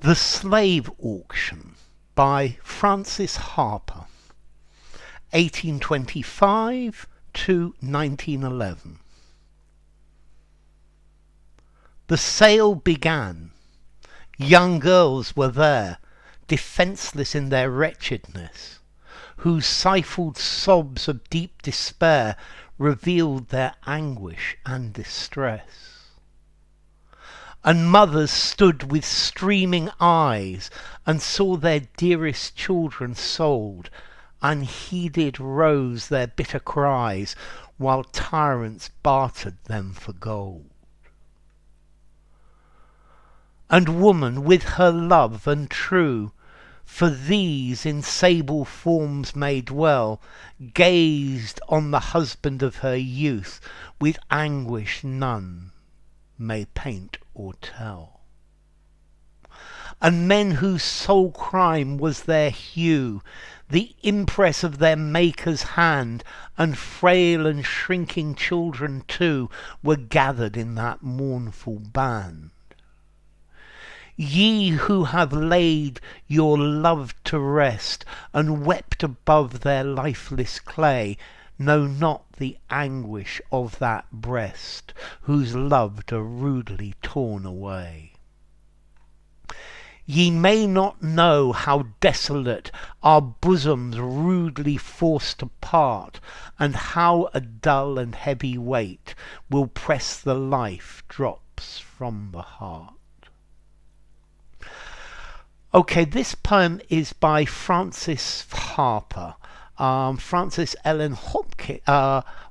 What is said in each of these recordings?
The Slave Auction by Francis Harper, 1825 to 1911. The sale began. Young girls were there, defenseless in their wretchedness, whose stifled sobs of deep despair revealed their anguish and distress. And mothers stood with streaming eyes and saw their dearest children sold. Unheeded rose their bitter cries, while tyrants bartered them for gold. And woman with her love and true, for these in sable forms made well, gazed on the husband of her youth with anguish none may paint or tell. And men whose sole crime was their hue, the impress of their Maker's hand, and frail and shrinking children too, were gathered in that mournful band. Ye who have laid your love to rest, and wept above their lifeless clay, know not the anguish of that breast, whose loved are rudely torn away. Ye may not know how desolate are bosoms rudely forced apart, and how a dull and heavy weight will press the life drops from the heart. Okay, this poem is by Francis Harper. Frances Ellen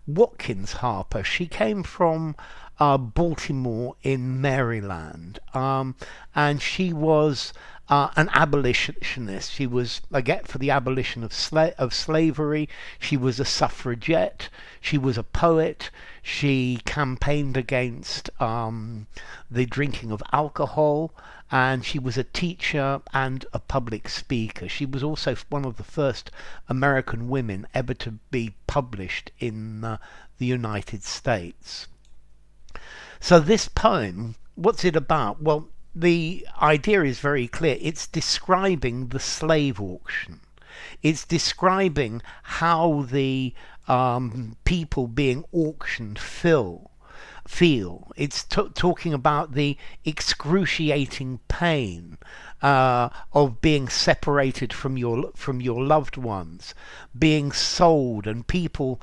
Watkins Harper. She came from Baltimore in Maryland, and she was an abolitionist. She was for the abolition of slavery. She was a suffragette. She was a poet. She campaigned against the drinking of alcohol, and she was a teacher and a public speaker. She was also one of the first American women ever to be published in the United States. So this poem, what's it about? Well, the idea is very clear. It's describing the slave auction. It's describing how the people being auctioned feel. It's talking about the excruciating pain of being separated from your loved ones, being sold, and people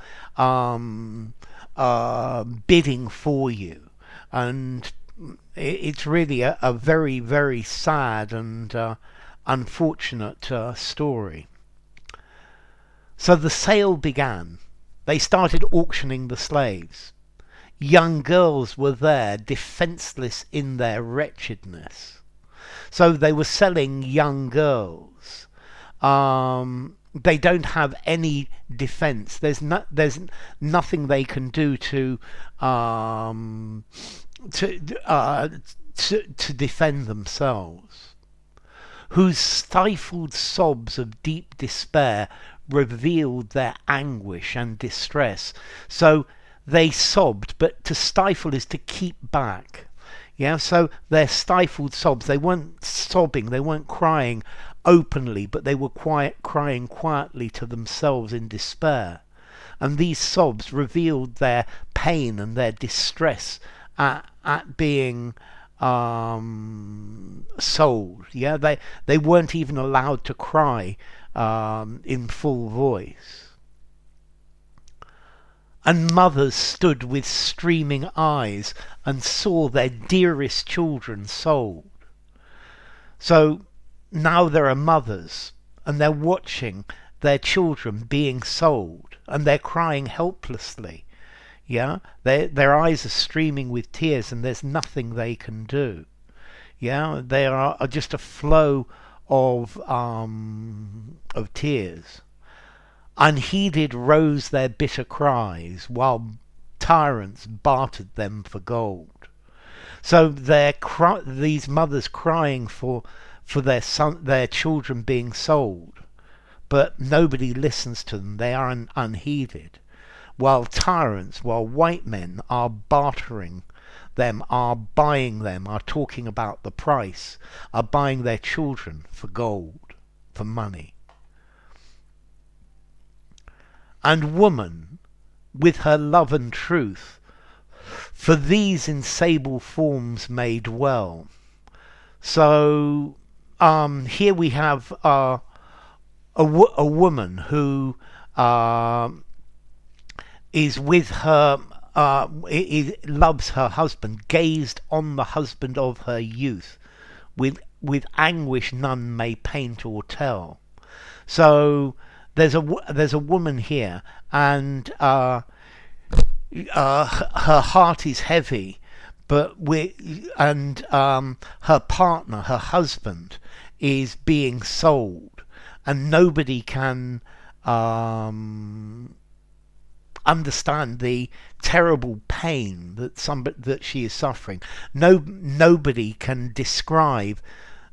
bidding for you. And it's really a very, very sad and unfortunate story. So the sale began. They started auctioning the slaves. Young girls were there, defenseless in their wretchedness. So they were selling young girls. They don't have any defense. There's nothing they can do to defend themselves. Whose stifled sobs of deep despair revealed their anguish and distress. So they sobbed, but to stifle is to keep back. Yeah, so their stifled sobs, they weren't sobbing, they weren't crying openly, but they were crying quietly to themselves in despair. And these sobs revealed their pain and their distress at being sold. Yeah, they weren't even allowed to cry in full voice. And mothers stood with streaming eyes and saw their dearest children sold. So now there are mothers, and they're watching their children being sold, and they're crying helplessly. Yeah, their eyes are streaming with tears, and there's nothing they can do. Yeah, they are just a flow of tears. Unheeded rose their bitter cries, while tyrants bartered them for gold. So these mothers crying for their children being sold, but nobody listens to them. They are unheeded. While white men are bartering them, are buying them, are talking about the price, are buying their children for gold, for money. And woman, with her love and truth, for these in sable forms may dwell. So here we have a woman who is with her, loves her husband, gazed on the husband of her youth, with anguish none may paint or tell. So there's a woman here, and her heart is heavy, but her partner, her husband, is being sold, and nobody can understand the terrible pain that she is suffering. Nobody can describe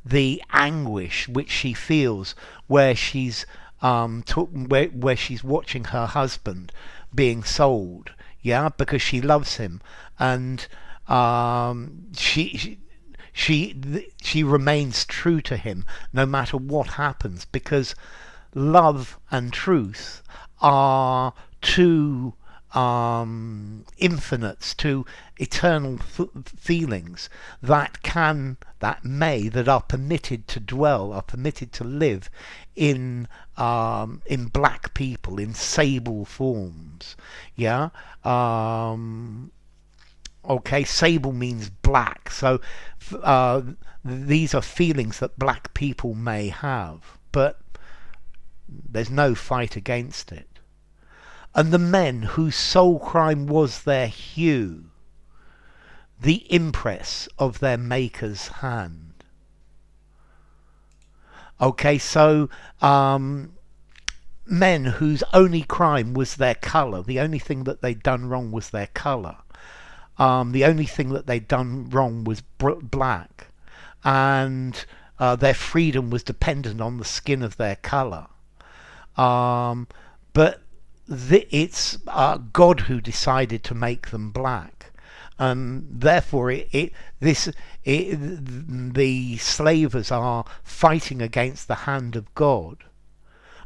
the anguish which she feels where she's where she's watching her husband being sold, yeah, because she loves him, and she remains true to him no matter what happens, because love and truth are two infinites, two eternal feelings that are permitted to dwell, are permitted to live in black people, in sable forms. Yeah. Okay, sable means black, so these are feelings that black people may have, but there's no fight against it. And the men whose sole crime was their hue, the impress of their maker's hand. Okay, so men whose only crime was their colour, the only thing that they'd done wrong was their colour. The only thing that they'd done wrong was black, and their freedom was dependent on the skin of their colour. But it's God who decided to make them black, and therefore the slavers are fighting against the hand of God.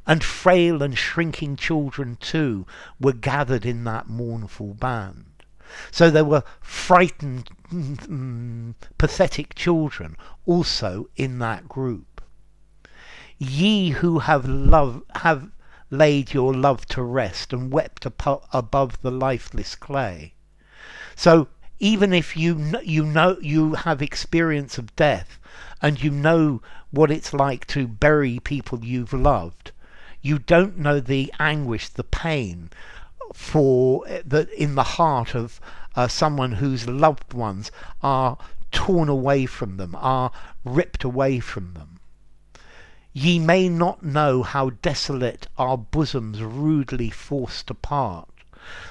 And frail and shrinking children too were gathered in that mournful band. So there were frightened, pathetic children also in that group. Ye who have laid your love to rest and wept above the lifeless clay. So even if you have experience of death, and you know what it's like to bury people you've loved, you don't know the anguish, the pain in the heart of someone whose loved ones are torn away from them, are ripped away from them. Ye may not know how desolate our bosoms rudely forced apart.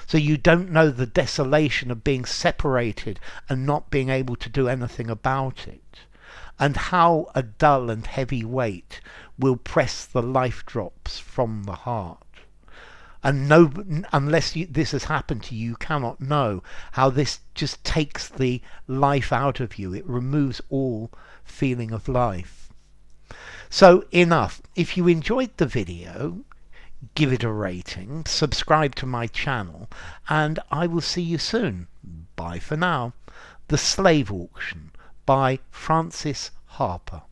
So you don't know the desolation of being separated and not being able to do anything about it, and how a dull and heavy weight will press the life drops from the heart. And unless this has happened to you, you cannot know how this just takes the life out of you. It removes all feeling of life. So enough. If you enjoyed the video, give it a rating, subscribe to my channel, and I will see you soon. Bye for now. The Slave Auction by Francis Harper.